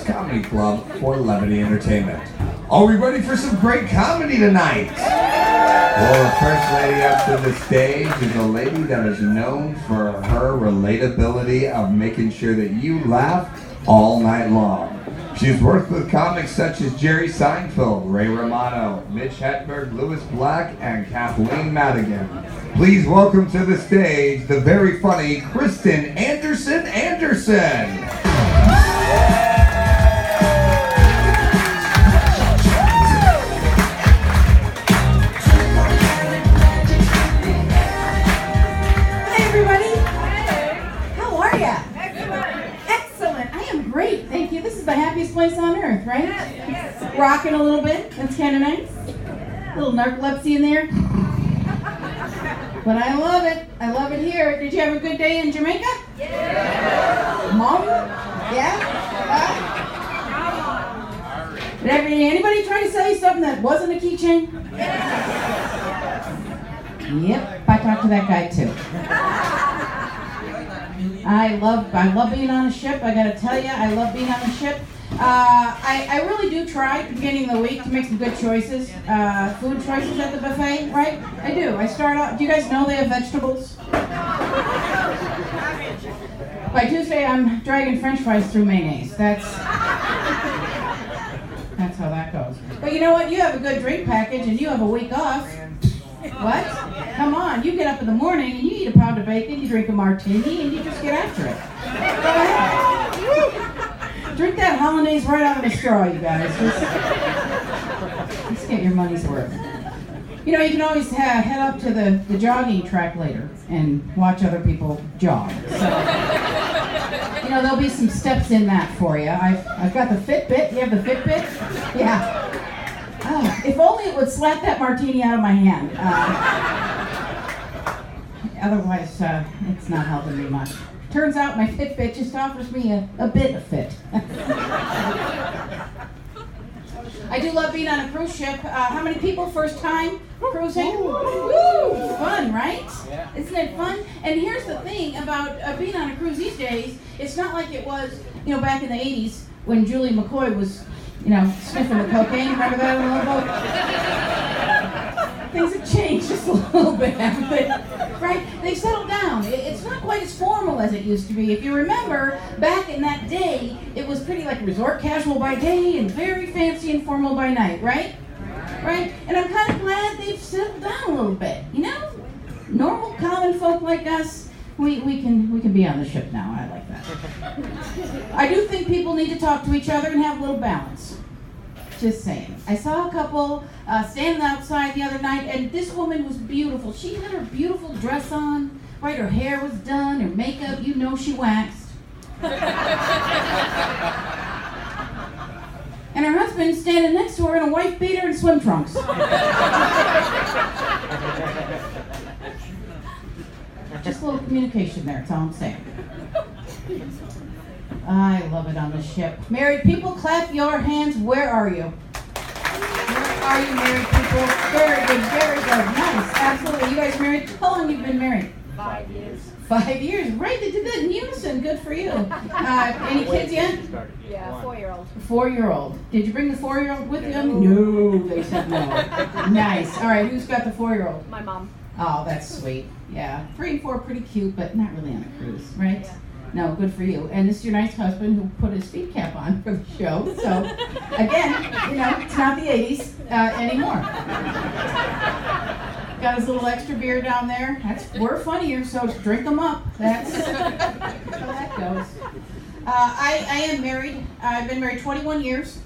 Comedy Club for Levity Entertainment. Are we ready for some great comedy tonight? Well, the first lady up to the stage is a lady that is known for her relatability of making sure that you laugh all night long. She's worked with comics such as Jerry Seinfeld, Ray Romano, Mitch Hedberg, Louis Black, and Kathleen Madigan. Please welcome to the stage the very funny Kristen Andersen-Anderson. The happiest place on earth, right? Yes. Rocking a little bit. That's kind of nice. A little narcolepsy in there. But I love it. I love it here. Did you have a good day in Jamaica? Yeah. Mom? Yeah? Did anybody try to sell you something that wasn't a keychain? Yep. I talked to that guy too. I love being on a ship. I gotta tell you, I love being on a ship. I really do try at the beginning of the week to make some good choices, food choices at the buffet, right? I do. I start off. Do you guys know they have vegetables? By Tuesday, I'm dragging French fries through mayonnaise. That's how that goes. But you know what? You have a good drink package and you have a week off. What? Come on, you get up in the morning and you eat a pound of bacon, you drink a martini, and you just get after it. Go ahead. Drink that hollandaise right out of the straw, you guys. Just get your money's worth. You know, you can always head up to the jogging track later and watch other people jog. So, you know, there'll be some steps in that for you. I've got the Fitbit. You have the Fitbit? Yeah. Oh, if only it would slap that martini out of my hand. Otherwise, it's not helping me much. Turns out my Fitbit just offers me a bit of fit. I do love being on a cruise ship. How many people first time cruising? Woo! Fun, right? Yeah. Isn't it fun? And here's the thing about being on a cruise these days. It's not like it was, you know, back in the 80s when Julie McCoy was, you know, sniffing the cocaine. Remember that on the boat? Things have changed just a little bit, haven't they? Right? They've settled down. It's not quite as formal as it used to be. If you remember, back in that day, it was pretty like resort casual by day and very fancy and formal by night, right? Right? And I'm kind of glad they've settled down a little bit. You know? Normal, common folk like us, we can be on the ship now. I like that. I do think people need to talk to each other and have a little balance. Just saying. I saw a couple standing outside the other night, and this woman was beautiful. She had her beautiful dress on, right? Her hair was done, her makeup, you know she waxed. And her husband standing next to her in a white beater and swim trunks. Just a little communication there, that's all I'm saying. I love it on the ship. Married people, clap your hands. Where are you? Where are you, married people? Very good, very good. Nice, absolutely. You guys married? How long have you been married? 5 years. 5 years, right? They did that in unison. Good for you. Any kids yet? Yeah, 4-year-old. 4-year-old. Did you bring the 4-year-old with you? No, they said no. Nice. All right, who's got the 4-year-old? My mom. Oh, that's sweet. Yeah, 3 and 4 are pretty cute, but not really on a cruise, right? Yeah. No, good for you. And this is your nice husband who put his speed cap on for the show. So, again, you know, it's not the 80s anymore. Got his little extra beer down there. We're funnier, so drink them up. That's how that goes. I am married. I've been married 21 years.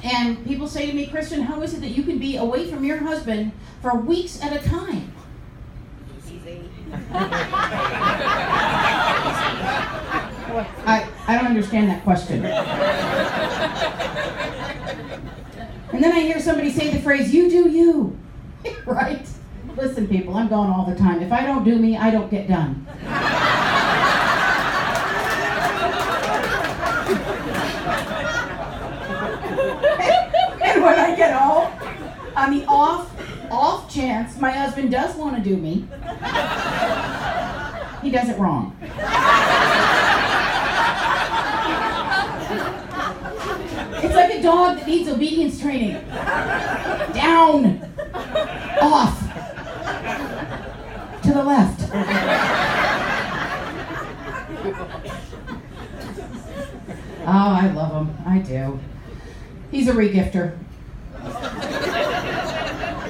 And people say to me, Kristen, how is it that you can be away from your husband for weeks at a time? Easy. I don't understand that question. And then I hear somebody say the phrase, you do you. Right? Listen, people, I'm gone all the time. If I don't do me, I don't get done. And when I get home, on the off chance my husband does want to do me, he does it wrong. It's like a dog that needs obedience training. Down. Off. To the left. Oh, I love him. I do. He's a regifter.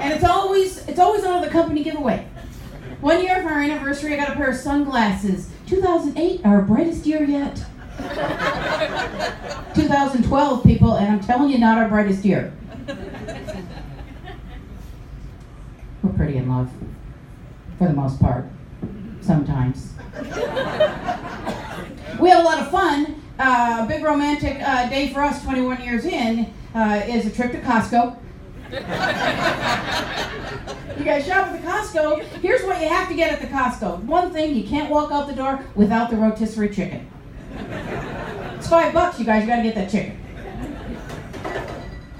And it's always out of the company giveaway. 1 year of our anniversary, I got a pair of sunglasses. 2008, our brightest year yet. 2012, people, and I'm telling you, not our brightest year. We're pretty in love, for the most part, sometimes. We had a lot of fun. A big romantic day for us, 21 years in, is a trip to Costco. You guys shop at the Costco. Here's what you have to get at the Costco. One thing, you can't walk out the door without the rotisserie chicken. It's $5, you guys. You got to get that chicken.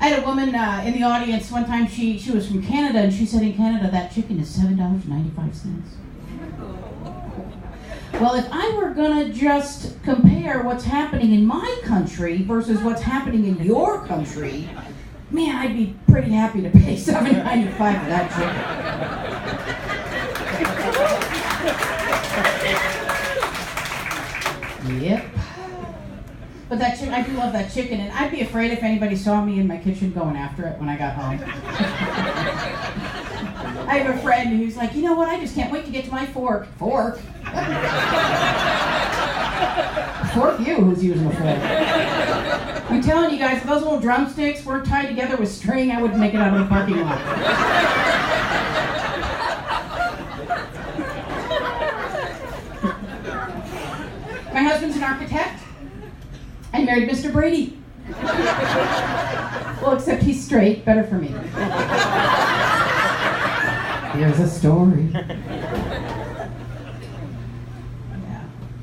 I had a woman in the audience one time. She was from Canada, and she said in Canada that chicken is $7.95. Well, if I were gonna just compare what's happening in my country versus what's happening in your country, man, I'd be pretty happy to pay $7.95 for that chicken. Yep. But that chicken, I do love that chicken, and I'd be afraid if anybody saw me in my kitchen going after it when I got home. I have a friend who's like, you know what, I just can't wait to get to my fork. Fork? Fork you, who's using a fork. I'm telling you guys, if those little drumsticks weren't tied together with string, I wouldn't make it out of the parking lot. My husband's an architect. I married Mr. Brady. Well, except he's straight, better for me. Here's a story.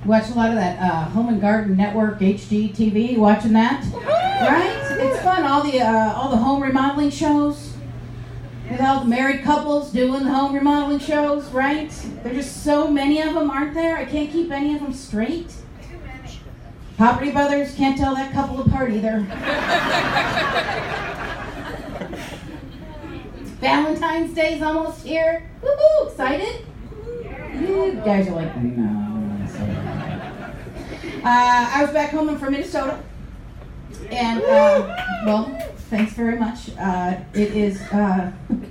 Watch a lot of that Home and Garden Network HD TV. Watching that, right? It's fun. All the home remodeling shows with all the married couples doing the home remodeling shows, right? There's just so many of them, aren't there? I can't keep any of them straight. Property Brothers can't tell that couple apart either. Valentine's Day's almost here. Woohoo! Excited? You guys are like, no. I was back home from Minnesota, and well, thanks very much. It is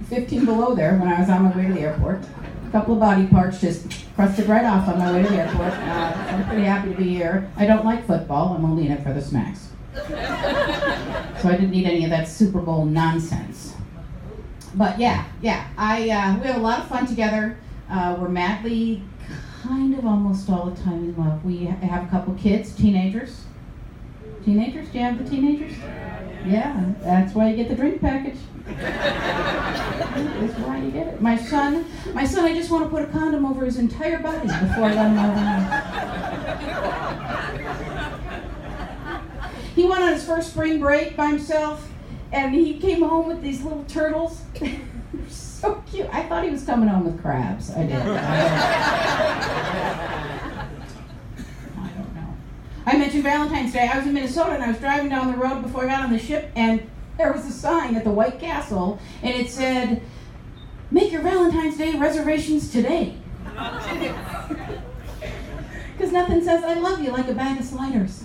15 below there when I was on my way to the airport. A couple of body parts just crusted right off on my way to the airport. I'm pretty happy to be here. I don't like football. I'm only in it for the smacks. So I didn't need any of that Super Bowl nonsense. But yeah, we have a lot of fun together. We're madly, kind of almost all the time in love. We have a couple kids, teenagers. Teenagers? Do you have the teenagers? Yeah, that's why you get the drink package. That's why you get it. My son, I just want to put a condom over his entire body before I let him out of the house. He went on his first spring break by himself, and he came home with these little turtles. They're so cute. I thought he was coming home with crabs. I did. I don't know. I mentioned Valentine's Day. I was in Minnesota, and I was driving down the road before I got on the ship, and there was a sign at the White Castle, and it said, "Make your Valentine's Day reservations today." Because nothing says I love you like a bag of sliders.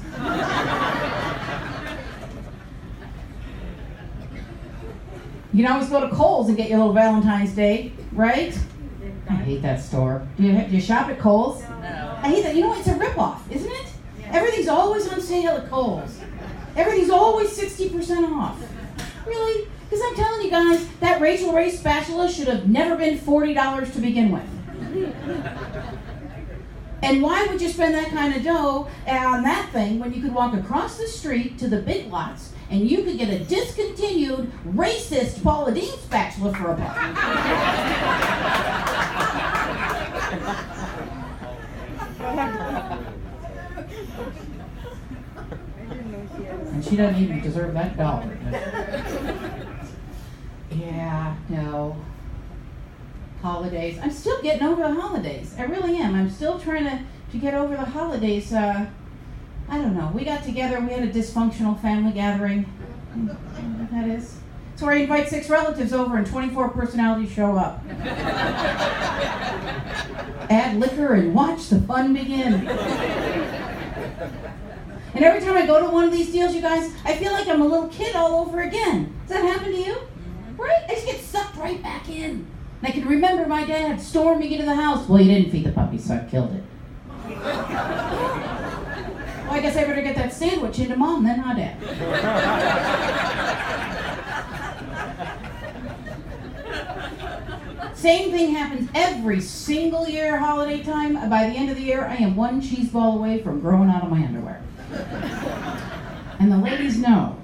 You can always go to Kohl's and get your little Valentine's Day, right? I hate that store. Do you shop at Kohl's? No. I hate that. You know, it's a ripoff, isn't it? Yeah. Everything's always on sale at Kohl's. Everything's always 60% off. Really? Because I'm telling you guys, that Rachel Ray spatula should have never been $40 to begin with. And why would you spend that kind of dough on that thing when you could walk across the street to the Big Lots and you could get a discontinued, racist Paula Deen spatula for $1? And she doesn't even deserve that dollar. Yeah, no. Holidays. I'm still getting over the holidays. I really am. I'm still trying to get over the holidays. I don't know. We got together. We had a dysfunctional family gathering. You know what that is? It's where I invite 6 relatives over and 24 personalities show up. Add liquor and watch the fun begin. And every time I go to one of these deals, you guys, I feel like I'm a little kid all over again. Does that happen to you? Right? I just get sucked right back in. And I can remember my dad storming into the house. Well, you didn't feed the puppy, so I killed it. Well, I guess I better get that sandwich into Mom then, huh, Dad? Same thing happens every single year, holiday time. By the end of the year, I am 1 cheese ball away from growing out of my underwear. And the ladies know,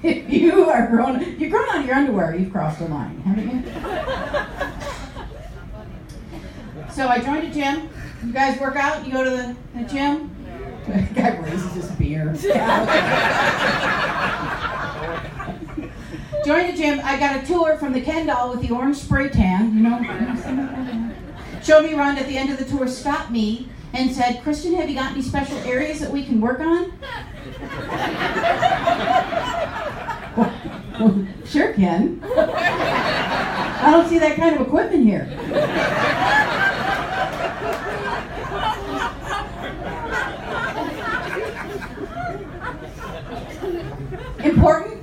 if you've grown out of your underwear, you've crossed a line, haven't you? So I joined a gym. You guys work out? You go to the gym? The guy raises his beer. Joined a gym. I got a tour from the Ken doll with the orange spray tan, you know. Showed me around at the end of the tour, stopped me, and said, Kristen, have you got any special areas that we can work on? Well, sure, Ken. I don't see that kind of equipment here.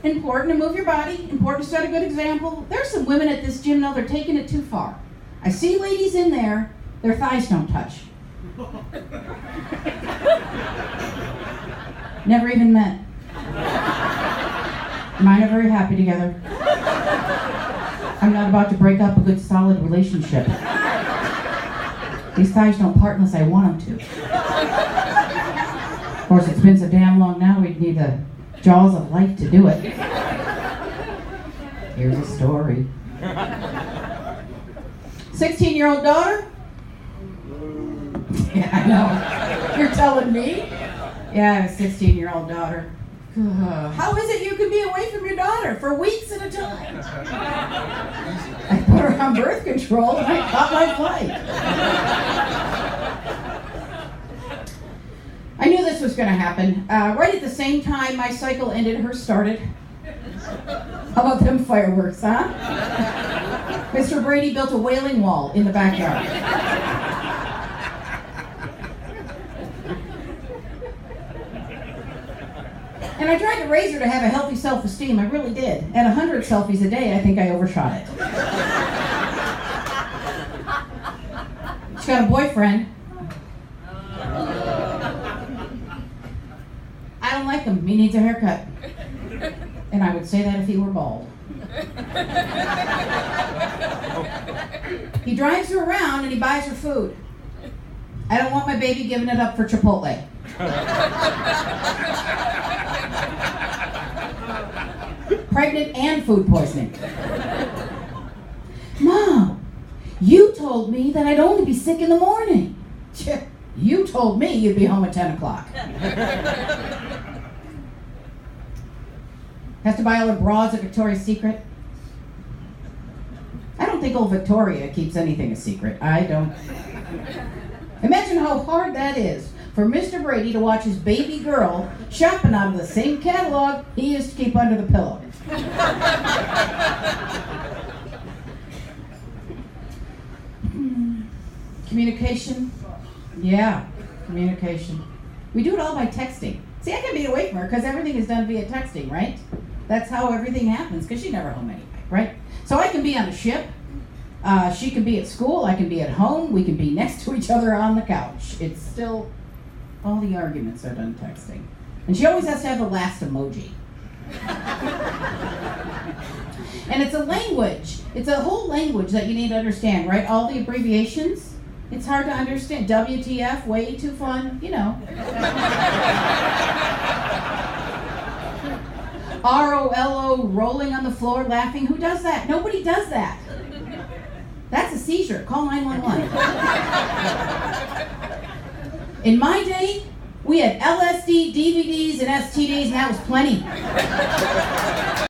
Important to move your body, important to set a good example. There's some women at this gym now, they're taking it too far. I see ladies in there, their thighs don't touch. Never even met. Mine are very happy together. I'm not about to break up a good, solid relationship. These thighs don't part unless I want them to. Of course, it's been so damn long now, we'd need the jaws of life to do it. Here's a story. 16-year-old daughter? Yeah, I know. You're telling me? Yeah, I have a 16-year-old daughter. How is it you can be away from your daughter for weeks at a time? I put her on birth control and I caught my flight. I knew this was going to happen. Right at the same time my cycle ended, hers started. How about them fireworks, huh? Mr. Brady built a wailing wall in the backyard. And I tried to raise her to have a healthy self-esteem. I really did. At 100 selfies a day, I think I overshot it. She's got a boyfriend. I don't like him. He needs a haircut. And I would say that if he were bald. He drives her around and he buys her food. I don't want my baby giving it up for Chipotle. Pregnant and food poisoning. Mom, you told me that I'd only be sick in the morning. You told me you'd be home at 10 o'clock. Has to buy all her bras at Victoria's Secret. I don't think old Victoria keeps anything a secret. I don't. Imagine how hard that is for Mr. Brady to watch his baby girl shopping out of the same catalog he used to keep under the pillow. Communication? Yeah, communication. We do it all by texting. See, I can be away from her because everything is done via texting, right? That's how everything happens because she's never home anyway, right? So I can be on a ship. She can be at school. I can be at home. We can be next to each other on the couch. It's still, all the arguments are done texting. And she always has to have the last emoji. And it's a language. It's a whole language that you need to understand, right? All the abbreviations. It's hard to understand. WTF, way too fun, you know. ROLO, rolling on the floor, laughing. Who does that? Nobody does that. That's a seizure. Call 911. In my day, we had LSD, DVDs, and STDs, and that was plenty.